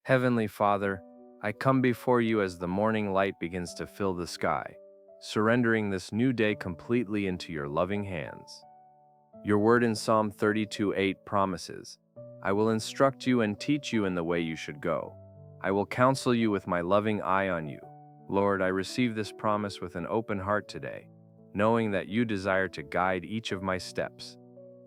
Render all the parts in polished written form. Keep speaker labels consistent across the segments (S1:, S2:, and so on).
S1: Heavenly Father, I come before you as the morning light begins to fill the sky, surrendering this new day completely into your loving hands. Your word in Psalm 32:8 promises, I will instruct you and teach you in the way you should go. I will counsel you with my loving eye on you. Lord, I receive this promise with an open heart today, knowing that you desire to guide each of my steps.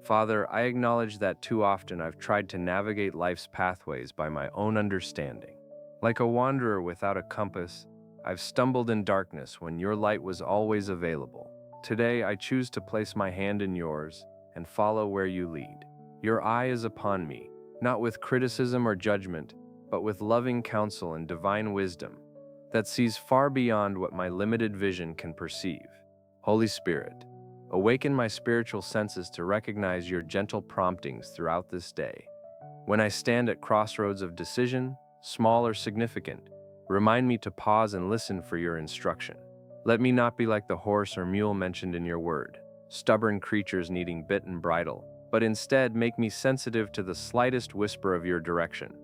S1: Father, I acknowledge that too often I've tried to navigate life's pathways by my own understanding. Like a wanderer without a compass, I've stumbled in darkness when your light was always available. Today, I choose to place my hand in yours and follow where you lead. Your eye is upon me, not with criticism or judgment, but with loving counsel and divine wisdom that sees far beyond what my limited vision can perceive. Holy Spirit, awaken my spiritual senses to recognize your gentle promptings throughout this day. When I stand at crossroads of decision, small or significant, remind me to pause and listen for your instruction. Let me not be like the horse or mule mentioned in your word, stubborn creatures needing bit and bridle, but instead make me sensitive to the slightest whisper of your direction.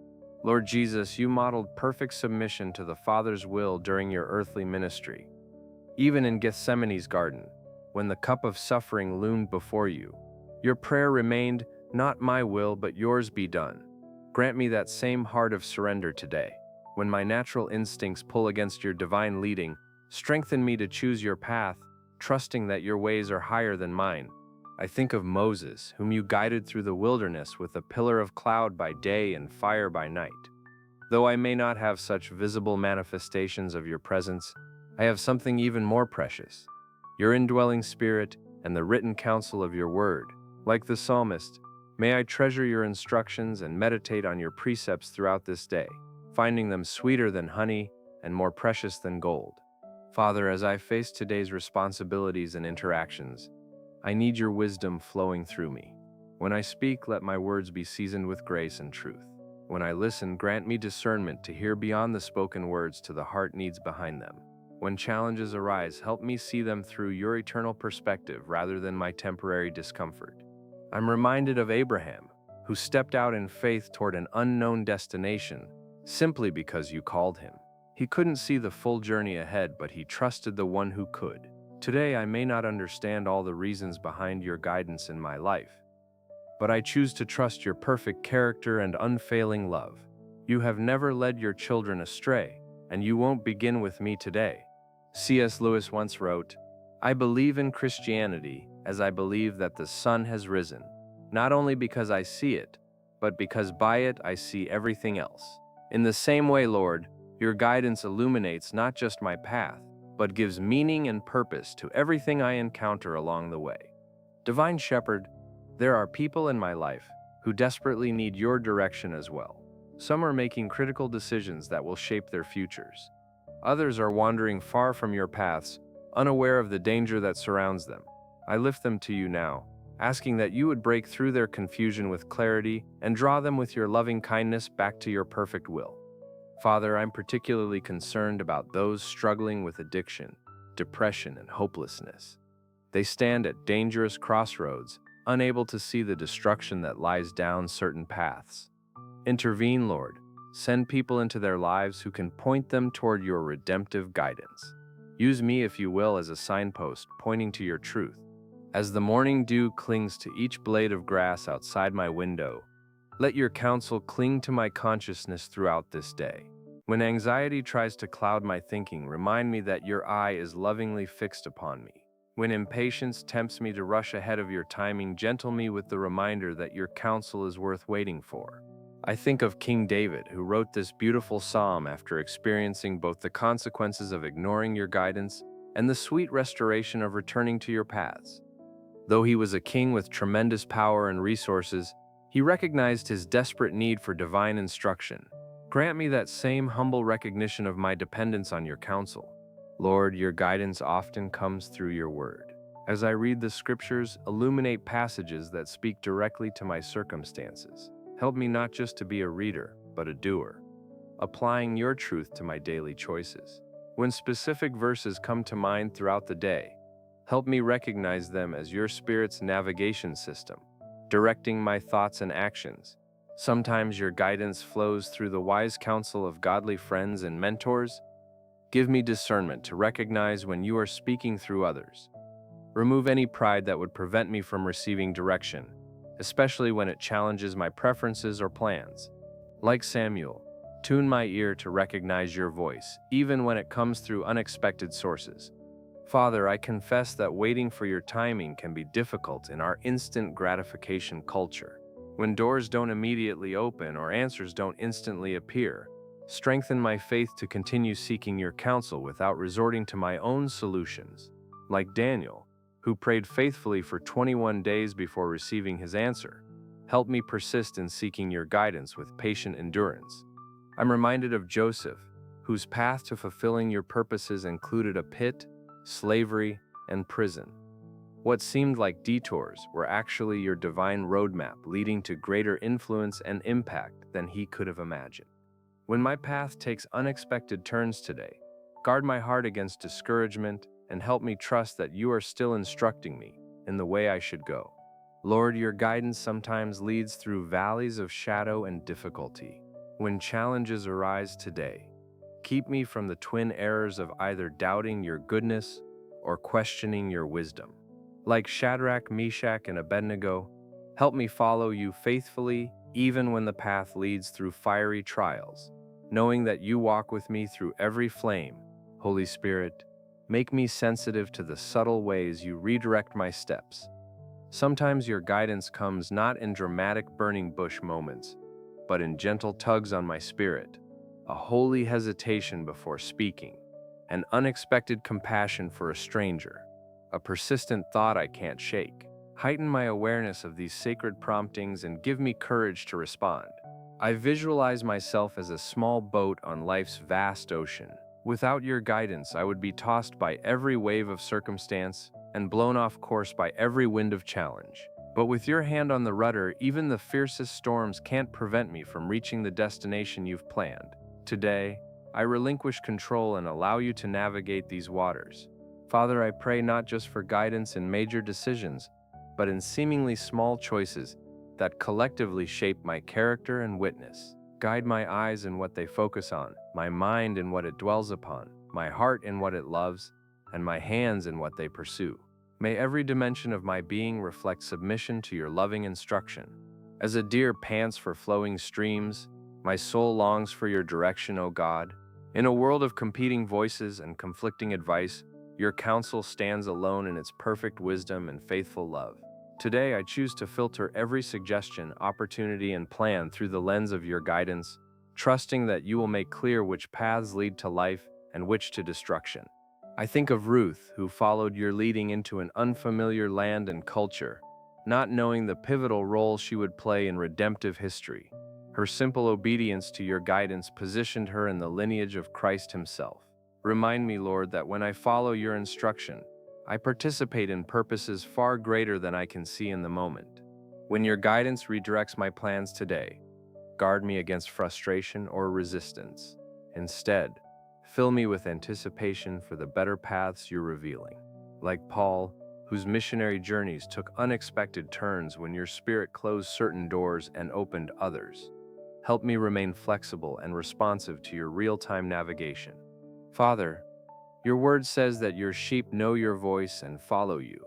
S1: Lord Jesus, you modeled perfect submission to the Father's will during your earthly ministry. Even in Gethsemane's garden, when the cup of suffering loomed before you, your prayer remained, not my will, but yours be done. Grant me that same heart of surrender today. When my natural instincts pull against your divine leading, strengthen me to choose your path, trusting that your ways are higher than mine. I think of Moses, whom you guided through the wilderness with a pillar of cloud by day and fire by night. Though I may not have such visible manifestations of your presence, I have something even more precious, your indwelling spirit and the written counsel of your word. Like the psalmist, may I treasure your instructions and meditate on your precepts throughout this day, finding them sweeter than honey and more precious than gold. Father, as I face today's responsibilities and interactions, I need your wisdom flowing through me. When I speak, let my words be seasoned with grace and truth. When I listen, grant me discernment to hear beyond the spoken words to the heart needs behind them. When challenges arise, help me see them through your eternal perspective rather than my temporary discomfort. I'm reminded of Abraham, who stepped out in faith toward an unknown destination simply because you called him. He couldn't see the full journey ahead, but he trusted the one who could. Today, I may not understand all the reasons behind your guidance in my life, but I choose to trust your perfect character and unfailing love. You have never led your children astray, and you won't begin with me today. C.S. Lewis once wrote, I believe in Christianity as I believe that the sun has risen, not only because I see it, but because by it I see everything else. In the same way, Lord, your guidance illuminates not just my path, but gives meaning and purpose to everything I encounter along the way. Divine Shepherd, there are people in my life who desperately need your direction as well. Some are making critical decisions that will shape their futures. Others are wandering far from your paths, unaware of the danger that surrounds them. I lift them to you now, asking that you would break through their confusion with clarity and draw them with your loving kindness back to your perfect will. Father, I'm particularly concerned about those struggling with addiction, depression, and hopelessness. They stand at dangerous crossroads, unable to see the destruction that lies down certain paths. Intervene, Lord. Send people into their lives who can point them toward your redemptive guidance. Use me, if you will, as a signpost pointing to your truth. As the morning dew clings to each blade of grass outside my window, let your counsel cling to my consciousness throughout this day. When anxiety tries to cloud my thinking, remind me that your eye is lovingly fixed upon me. When impatience tempts me to rush ahead of your timing, gentle me with the reminder that your counsel is worth waiting for. I think of King David, who wrote this beautiful psalm after experiencing both the consequences of ignoring your guidance and the sweet restoration of returning to your paths. Though he was a king with tremendous power and resources, he recognized his desperate need for divine instruction. Grant me that same humble recognition of my dependence on your counsel. Lord, your guidance often comes through your word. As I read the scriptures, illuminate passages that speak directly to my circumstances. Help me not just to be a reader, but a doer, applying your truth to my daily choices. When specific verses come to mind throughout the day, help me recognize them as your Spirit's navigation system, directing my thoughts and actions. Sometimes your guidance flows through the wise counsel of godly friends and mentors. Give me discernment to recognize when you are speaking through others. Remove any pride that would prevent me from receiving direction, especially when it challenges my preferences or plans. Like Samuel, tune my ear to recognize your voice, even when it comes through unexpected sources. Father, I confess that waiting for your timing can be difficult in our instant gratification culture. When doors don't immediately open or answers don't instantly appear, strengthen my faith to continue seeking your counsel without resorting to my own solutions. Like Daniel, who prayed faithfully for 21 days before receiving his answer, help me persist in seeking your guidance with patient endurance. I'm reminded of Joseph, whose path to fulfilling your purposes included a pit, slavery, and prison. What seemed like detours were actually your divine roadmap leading to greater influence and impact than he could have imagined. When my path takes unexpected turns today, guard my heart against discouragement and help me trust that you are still instructing me in the way I should go. Lord, your guidance sometimes leads through valleys of shadow and difficulty. When challenges arise today, keep me from the twin errors of either doubting your goodness or questioning your wisdom. Like Shadrach, Meshach, and Abednego, help me follow you faithfully even when the path leads through fiery trials, knowing that you walk with me through every flame. Holy Spirit, make me sensitive to the subtle ways you redirect my steps. Sometimes your guidance comes not in dramatic burning bush moments, but in gentle tugs on my spirit, a holy hesitation before speaking, an unexpected compassion for a stranger, a persistent thought I can't shake. Heighten my awareness of these sacred promptings and give me courage to respond. I visualize myself as a small boat on life's vast ocean. Without your guidance, I would be tossed by every wave of circumstance and blown off course by every wind of challenge. But with your hand on the rudder, even the fiercest storms can't prevent me from reaching the destination you've planned. Today, I relinquish control and allow you to navigate these waters. Father, I pray not just for guidance in major decisions, but in seemingly small choices that collectively shape my character and witness. Guide my eyes in what they focus on, my mind in what it dwells upon, my heart in what it loves, and my hands in what they pursue. May every dimension of my being reflect submission to your loving instruction. As a deer pants for flowing streams, my soul longs for your direction, O God. In a world of competing voices and conflicting advice, your counsel stands alone in its perfect wisdom and faithful love. Today, I choose to filter every suggestion, opportunity, and plan through the lens of your guidance, trusting that you will make clear which paths lead to life and which to destruction. I think of Ruth, who followed your leading into an unfamiliar land and culture, not knowing the pivotal role she would play in redemptive history. Her simple obedience to your guidance positioned her in the lineage of Christ himself. Remind me, Lord, that when I follow your instruction, I participate in purposes far greater than I can see in the moment. When your guidance redirects my plans today, guard me against frustration or resistance. Instead, fill me with anticipation for the better paths you're revealing. Like Paul, whose missionary journeys took unexpected turns when your Spirit closed certain doors and opened others. Help me remain flexible and responsive to your real-time navigation. Father, your word says that your sheep know your voice and follow you.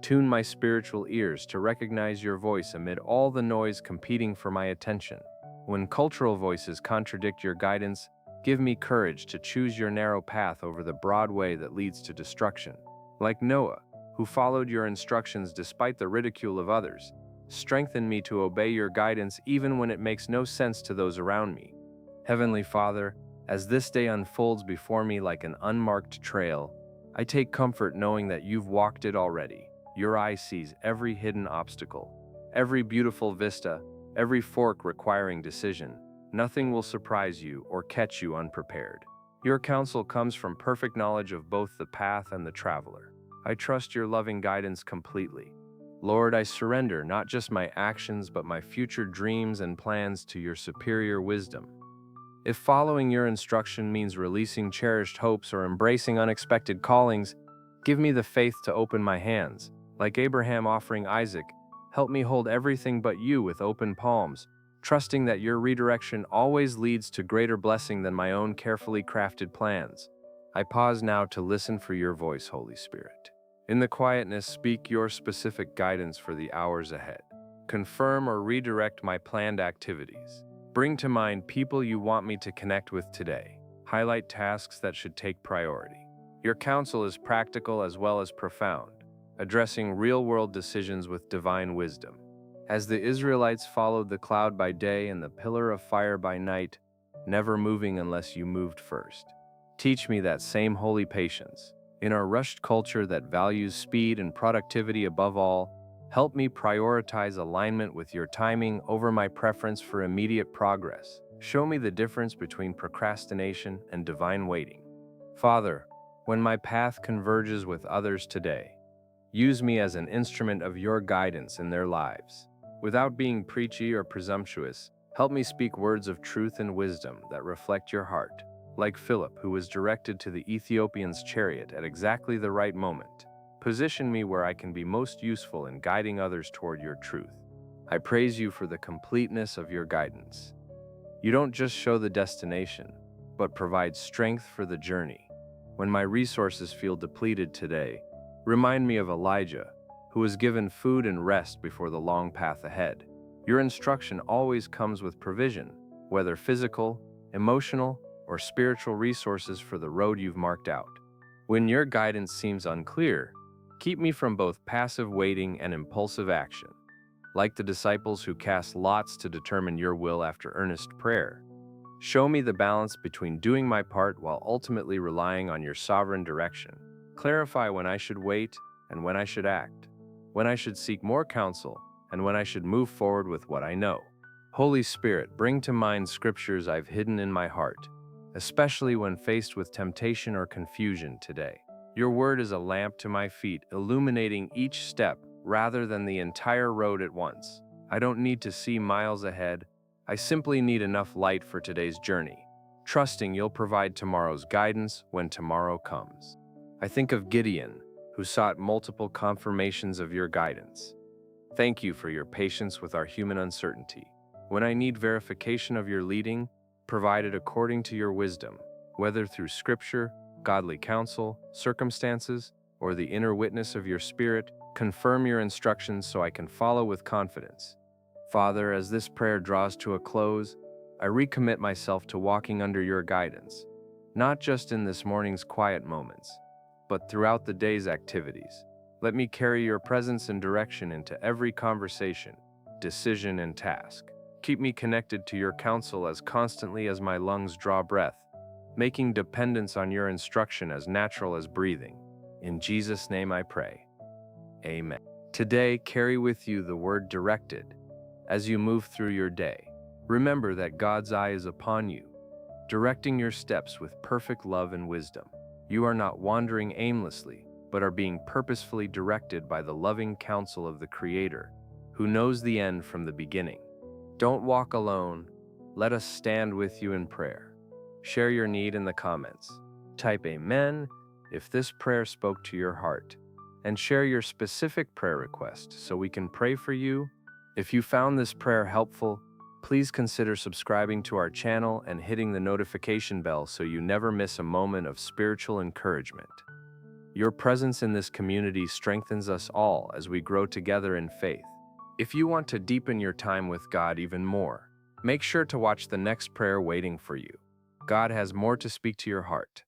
S1: Tune my spiritual ears to recognize your voice amid all the noise competing for my attention. When cultural voices contradict your guidance, give me courage to choose your narrow path over the broad way that leads to destruction. Like Noah, who followed your instructions despite the ridicule of others, strengthen me to obey your guidance even when it makes no sense to those around me. Heavenly Father, as this day unfolds before me like an unmarked trail, I take comfort knowing that you've walked it already. Your eye sees every hidden obstacle, every beautiful vista, every fork requiring decision. Nothing will surprise you or catch you unprepared. Your counsel comes from perfect knowledge of both the path and the traveler. I trust your loving guidance completely. Lord, I surrender not just my actions but my future dreams and plans to your superior wisdom. If following your instruction means releasing cherished hopes or embracing unexpected callings, give me the faith to open my hands. Like Abraham offering Isaac, help me hold everything but you with open palms, trusting that your redirection always leads to greater blessing than my own carefully crafted plans. I pause now to listen for your voice, Holy Spirit. In the quietness, speak your specific guidance for the hours ahead. Confirm or redirect my planned activities. Bring to mind people you want me to connect with today. Highlight tasks that should take priority. Your counsel is practical as well as profound, addressing real-world decisions with divine wisdom. As the Israelites followed the cloud by day and the pillar of fire by night, never moving unless you moved first. Teach me that same holy patience. In our rushed culture that values speed and productivity above all, help me prioritize alignment with your timing over my preference for immediate progress. Show me the difference between procrastination and divine waiting. Father, when my path converges with others today, use me as an instrument of your guidance in their lives. Without being preachy or presumptuous, help me speak words of truth and wisdom that reflect your heart, like Philip, who was directed to the Ethiopian's chariot at exactly the right moment. Position me where I can be most useful in guiding others toward your truth. I praise you for the completeness of your guidance. You don't just show the destination, but provide strength for the journey. When my resources feel depleted today, remind me of Elijah, who was given food and rest before the long path ahead. Your instruction always comes with provision, whether physical, emotional, or spiritual resources for the road you've marked out. When your guidance seems unclear, keep me from both passive waiting and impulsive action. Like the disciples who cast lots to determine your will after earnest prayer, show me the balance between doing my part while ultimately relying on your sovereign direction. Clarify when I should wait and when I should act, when I should seek more counsel and when I should move forward with what I know. Holy Spirit, bring to mind scriptures I've hidden in my heart, especially when faced with temptation or confusion today. Your word is a lamp to my feet, illuminating each step rather than the entire road at once. I don't need to see miles ahead. I simply need enough light for today's journey, trusting you'll provide tomorrow's guidance when tomorrow comes. I think of Gideon, who sought multiple confirmations of your guidance. Thank you for your patience with our human uncertainty. When I need verification of your leading, provide it according to your wisdom, whether through scripture, godly counsel, circumstances, or the inner witness of your spirit. Confirm your instructions so I can follow with confidence. Father, as this prayer draws to a close, I recommit myself to walking under your guidance, not just in this morning's quiet moments, but throughout the day's activities. Let me carry your presence and direction into every conversation, decision, and task. Keep me connected to your counsel as constantly as my lungs draw breath, making dependence on your instruction as natural as breathing. In Jesus' name I pray. Amen. Today, carry with you the word directed. As you move through your day, remember that God's eye is upon you, directing your steps with perfect love and wisdom. You are not wandering aimlessly, but are being purposefully directed by the loving counsel of the Creator, who knows the end from the beginning. Don't walk alone. Let us stand with you in prayer. Share your need in the comments. Type Amen if this prayer spoke to your heart, and share your specific prayer request so we can pray for you. If you found this prayer helpful, please consider subscribing to our channel and hitting the notification bell so you never miss a moment of spiritual encouragement. Your presence in this community strengthens us all as we grow together in faith. If you want to deepen your time with God even more, make sure to watch the next prayer waiting for you. God has more to speak to your heart.